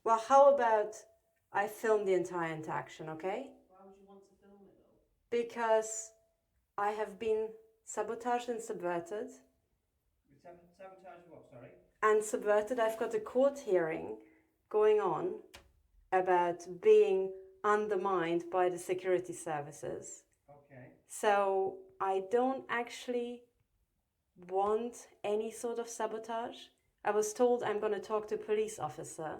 Well, how about I film the entire interaction, okay? Why would you want to film it though? Because I have been sabotaged and subverted. Sabotage what, sorry? And subverted, I've got a court hearing going on about being undermined by the security services. Okay. So I don't actually want any sort of sabotage. I was told I'm going to talk to a police officer.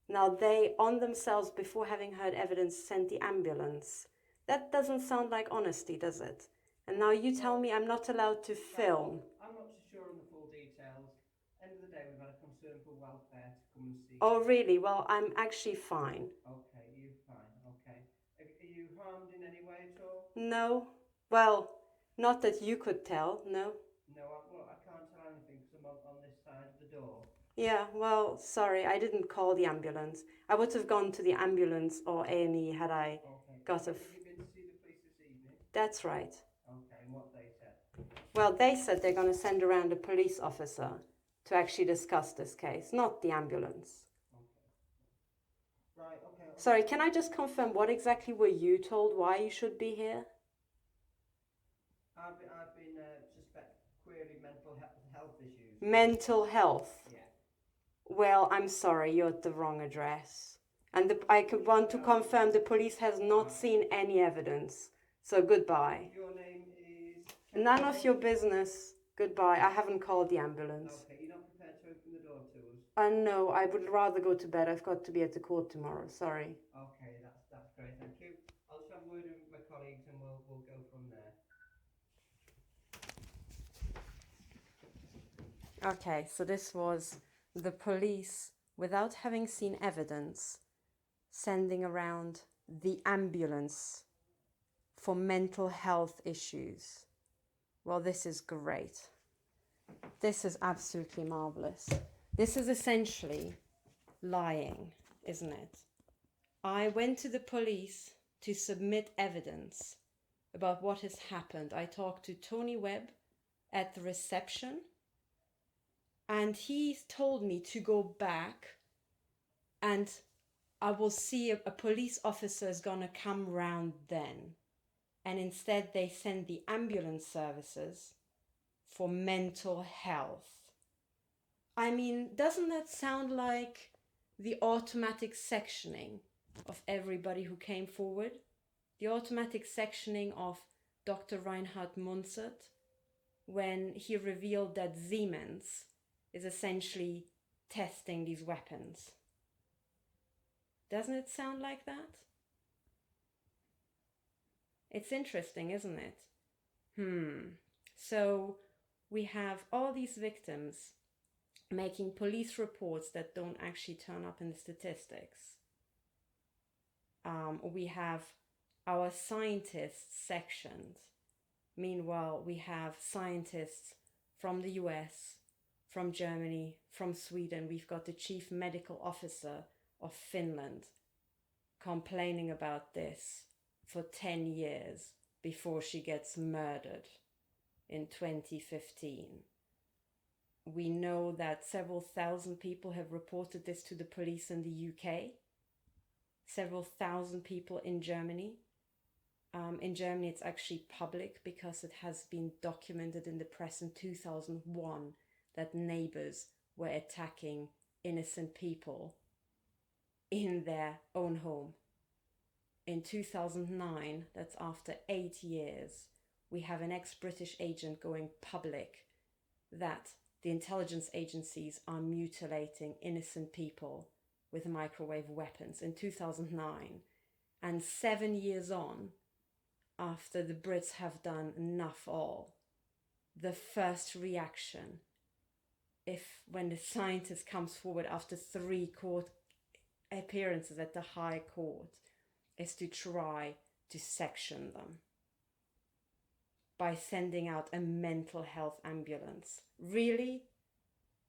Now they, on themselves, before having heard evidence, sent the ambulance. That doesn't sound like honesty, does it? And now you tell me I'm not allowed to Right, film. I'm not so sure on the full details. End of the day, we've had a concern for welfare to come and see Oh, you. really? Well, I'm actually fine. Okay, you're fine. Okay. Are you harmed in any way at all? No. Well, not that you could tell, no. No, well, I can't tell anything because I'm on this side of the door. Yeah, well, sorry, I didn't call the ambulance. I would have gone to the ambulance or A&E had I Okay. got a... Have you been to see the police this evening? That's right. Okay, and what they said? Well, they said they're going to send around a police officer to actually discuss this case, not the ambulance. Okay. Right, okay. Sorry, can I just confirm what exactly were you told why you should be here? I've been querying mental health issues. Mental health. Yeah. Well, I'm sorry, you're at the wrong address. And I could want to confirm the police has not seen any evidence. So goodbye. Your name is... None of your business. Goodbye. I haven't called the ambulance. Okay, you're not prepared to open the door to us? No, I would rather go to bed. I've got to be at the court tomorrow. Sorry. Okay, that's great, thank you. I'll just have a word with my colleagues and we'll go from there. Okay, so this was the police, without having seen evidence, sending around the ambulance for mental health issues. Well, this is great. This is absolutely marvelous. This is essentially lying, isn't it? I went to the police to submit evidence about what has happened. I talked to Tony Webb at the reception, and he told me to go back and I will see a police officer is gonna come round then. And instead they send the ambulance services for mental health. I mean, doesn't that sound like the automatic sectioning of everybody who came forward? The automatic sectioning of Dr. Reinhard Munzert when he revealed that Siemens is essentially testing these weapons. Doesn't it sound like that? It's interesting, isn't it? So we have all these victims making police reports that don't actually turn up in the statistics. We have our scientists sectioned. Meanwhile, we have scientists from the US, from Germany, from Sweden. We've got the chief medical officer of Finland complaining about this for 10 years before she gets murdered in 2015. We know that several thousand people have reported this to the police in the UK, several thousand people in Germany. In Germany, it's actually public because it has been documented in the press in 2001 that neighbors were attacking innocent people in their own home. In 2009, that's after 8 years, we have an ex-British agent going public that the intelligence agencies are mutilating innocent people with microwave weapons in 2009. And 7 years on, after the Brits have done enough all, the first reaction, when the scientist comes forward after 3 court appearances at the High Court, is to try to section them by sending out a mental health ambulance. Really?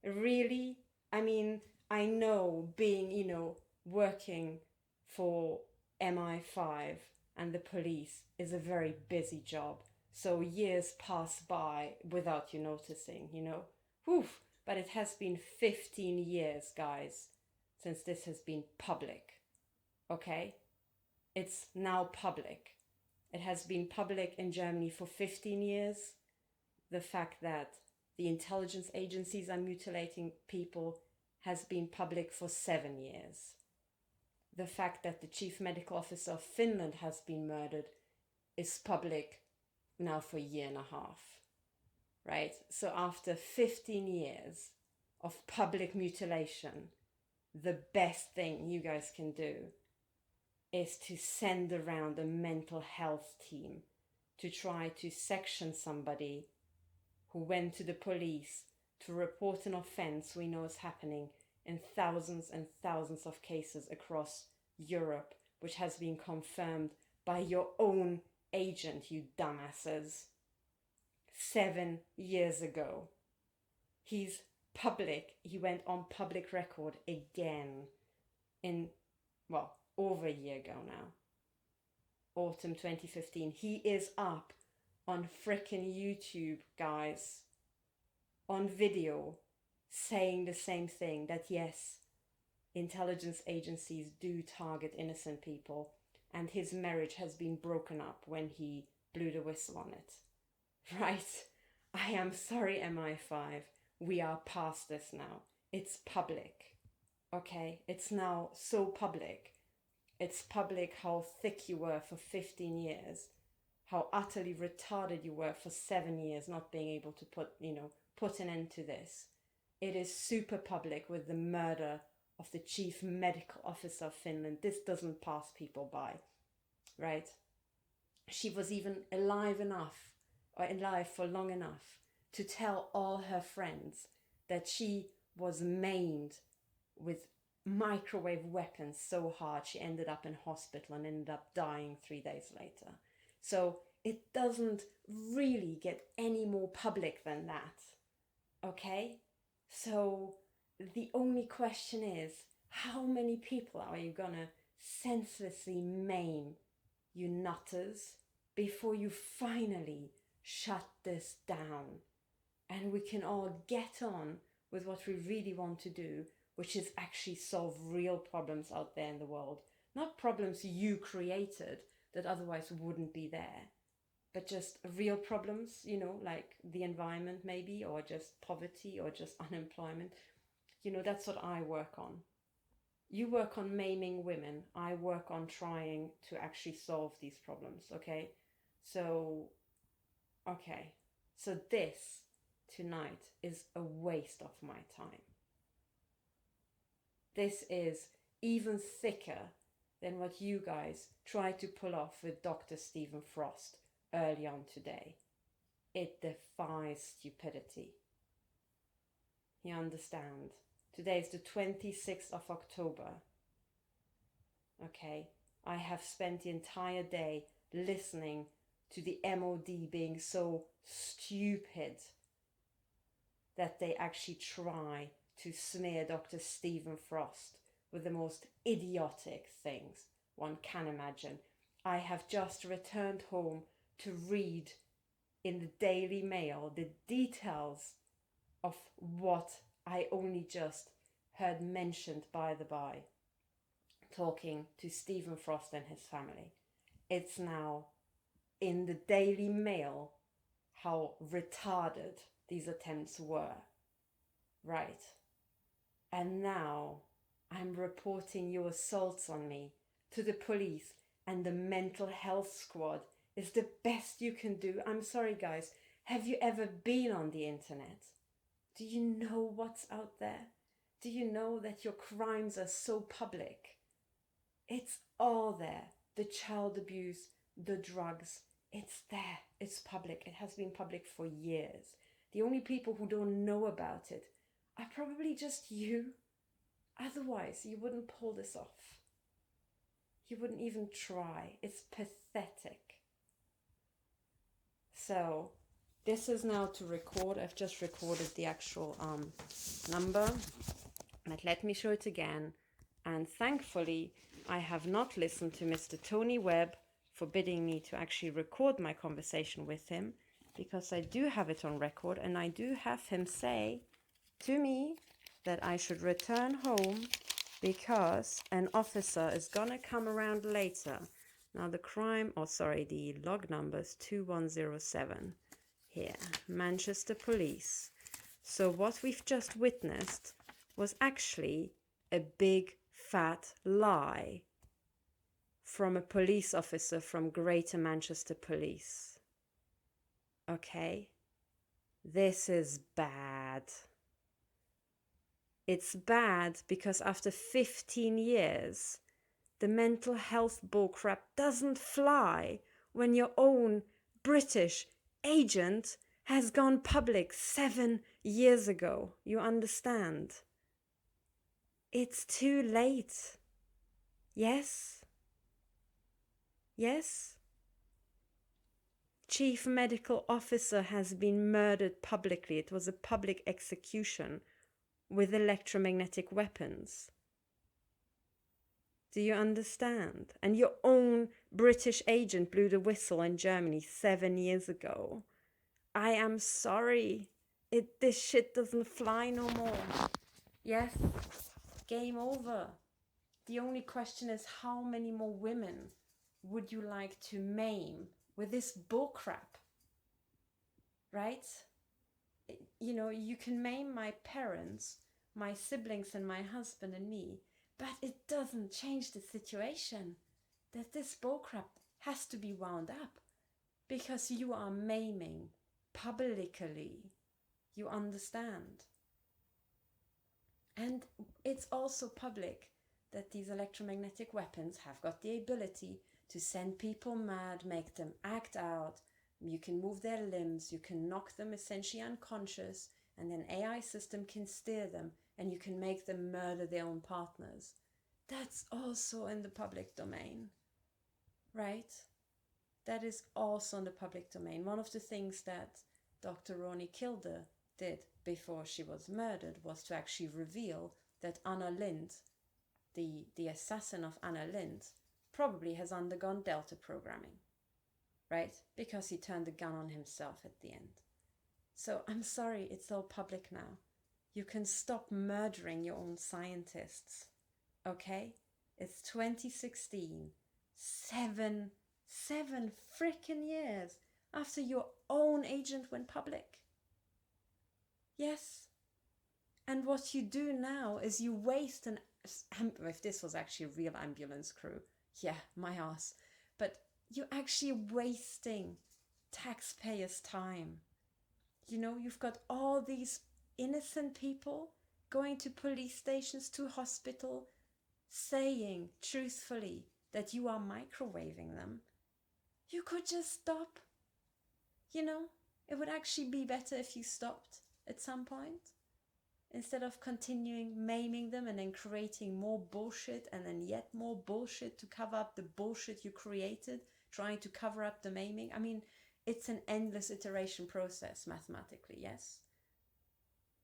Really? I mean, I know being, working for MI5 and the police is a very busy job. So years pass by without you noticing. Whew. But it has been 15 years, guys, since this has been public. Okay? It's now public. It has been public in Germany for 15 years. The fact that the intelligence agencies are mutilating people has been public for 7 years. The fact that the chief medical officer of Finland has been murdered is public now for a year and a half, right? So after 15 years of public mutilation, the best thing you guys can do is to send around a mental health team to try to section somebody who went to the police to report an offense we know is happening in thousands and thousands of cases across Europe, which has been confirmed by your own agent, you dumbasses, 7 years ago. He's public. He went on public record again in, well, over a year ago now. Autumn 2015. He is up on frickin' YouTube, guys, on video, saying the same thing, that yes, intelligence agencies do target innocent people, and his marriage has been broken up when he blew the whistle on it. Right? I am sorry, MI5. We are past this now. It's public. Okay? It's now so public. It's public how thick you were for 15 years. How utterly retarded you were for 7 years not being able to put an end to this. It is super public with the murder of the chief medical officer of Finland. This doesn't pass people by, right? She was even alive for long enough to tell all her friends that she was maimed with microwave weapons so hard she ended up in hospital and ended up dying 3 days later. So it doesn't really get any more public than that, okay? So the only question is, how many people are you gonna senselessly maim, you nutters, before you finally shut this down and we can all get on with what we really want to do, which is actually solve real problems out there in the world. Not problems you created that otherwise wouldn't be there, but just real problems, like the environment maybe, or just poverty, or just unemployment. That's what I work on. You work on maiming women. I work on trying to actually solve these problems, okay? So this tonight is a waste of my time. This is even thicker than what you guys tried to pull off with Dr. Stephen Frost early on today. It defies stupidity. You understand? Today is the 26th of October. Okay? I have spent the entire day listening to the MOD being so stupid that they actually try to smear Dr. Stephen Frost with the most idiotic things one can imagine. I have just returned home to read in the Daily Mail the details of what I only just heard mentioned by the by, talking to Stephen Frost and his family. It's now in the Daily Mail how retarded these attempts were, right? And now I'm reporting your assaults on me to the police, and the mental health squad is the best you can do. I'm sorry, guys. Have you ever been on the internet? Do you know what's out there? Do you know that your crimes are so public? It's all there. The child abuse, the drugs, it's there. It's public. It has been public for years. The only people who don't know about it are probably just you. Otherwise, you wouldn't pull this off. You wouldn't even try. It's pathetic. So, this is now to record. I've just recorded the actual number. But let me show it again. And thankfully, I have not listened to Mr. Tony Webb forbidding me to actually record my conversation with him, because I do have it on record, and I do have him say to me that I should return home because an officer is gonna come around later. Now the the log number is 2107 here, Manchester Police. So what we've just witnessed was actually a big fat lie from a police officer from Greater Manchester Police. Okay? This is bad. It's bad because after 15 years, the mental health bullcrap doesn't fly when your own British agent has gone public 7 years ago. You understand? It's too late. Yes? Yes? Chief Medical Officer has been murdered publicly. It was a public execution with electromagnetic weapons. Do you understand? And your own British agent blew the whistle in Germany 7 years ago. I am sorry. This shit doesn't fly no more. Yes? Game over. The only question is, how many more women would you like to maim with this bullcrap? Right? You know, you can maim my parents, my siblings and my husband and me, but it doesn't change the situation that this bullcrap has to be wound up because you are maiming publicly. You understand? And it's also public that these electromagnetic weapons have got the ability to send people mad, make them act out. You can move their limbs, you can knock them essentially unconscious, and then AI system can steer them, and you can make them murder their own partners. That's also in the public domain, right? That is also in the public domain. One of the things that Dr. Ronnie Kilder did before she was murdered was to actually reveal that Anna Lind, the assassin of Anna Lind, probably has undergone Delta programming, right? Because he turned the gun on himself at the end. So I'm sorry, it's all public now. You can stop murdering your own scientists, okay? It's 2016, seven freaking years after your own agent went public. Yes. And what you do now is you waste if this was actually a real ambulance crew, yeah, my ass. But you're actually wasting taxpayers' time. You know, you've got all these innocent people going to police stations, to hospital, saying truthfully that you are microwaving them. You could just stop. You know, it would actually be better if you stopped at some point, instead of continuing maiming them and then creating more bullshit and then yet more bullshit to cover up the bullshit you created, trying to cover up the maiming. I mean, it's an endless iteration process mathematically, yes?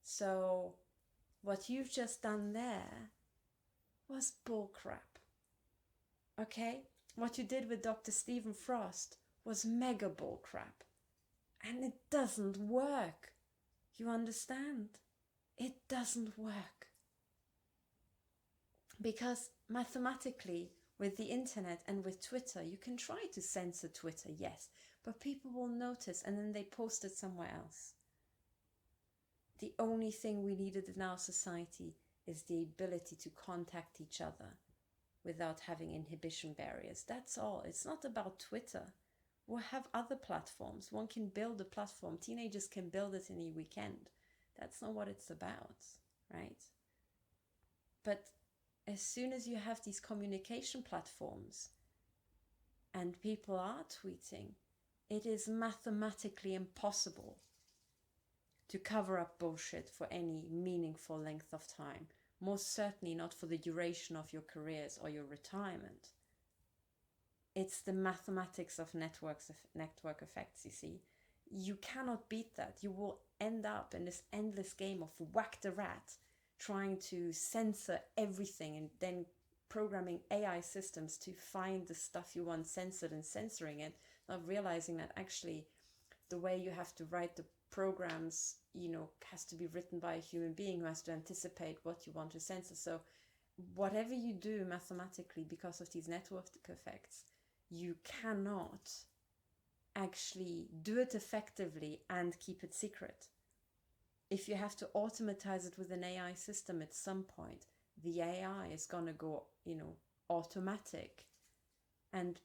So what you've just done there was bullcrap. Okay? What you did with Dr. Stephen Frost was mega bullcrap. And it doesn't work. You understand? It doesn't work. Because mathematically, with the internet and with Twitter, you can try to censor Twitter, yes, but people will notice and then they post it somewhere else. The only thing we needed in our society is the ability to contact each other without having inhibition barriers. That's all. It's not about Twitter. We'll have other platforms. One can build a platform. Teenagers can build it in a weekend. That's not what it's about, right? But as soon as you have these communication platforms and people are tweeting, it is mathematically impossible to cover up bullshit for any meaningful length of time. Most certainly not for the duration of your careers or your retirement. It's the mathematics of network effects, you see. You cannot beat that. You will end up in this endless game of whack the rat, trying to censor everything and then programming AI systems to find the stuff you want censored and censoring it, not realizing that actually the way you have to write the programs, you know, has to be written by a human being who has to anticipate what you want to censor. So whatever you do mathematically, because of these network effects, you cannot actually do it effectively and keep it secret. If you have to automatize it with an AI system at some point, the AI is going to go, automatic, and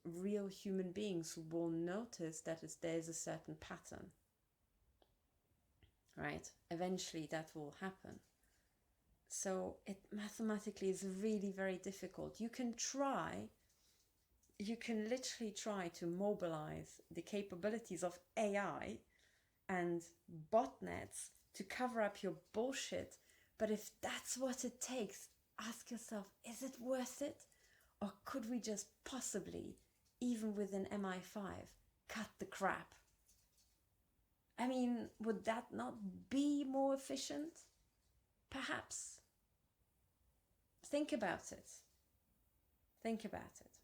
real human beings will notice that there's a certain pattern, right? Eventually that will happen. So it mathematically is really very difficult. You can literally try to mobilize the capabilities of AI and botnets to cover up your bullshit. But if that's what it takes, ask yourself, is it worth it? Or could we just possibly, even with an MI5, cut the crap? I mean, would that not be more efficient? Perhaps. Think about it. Think about it.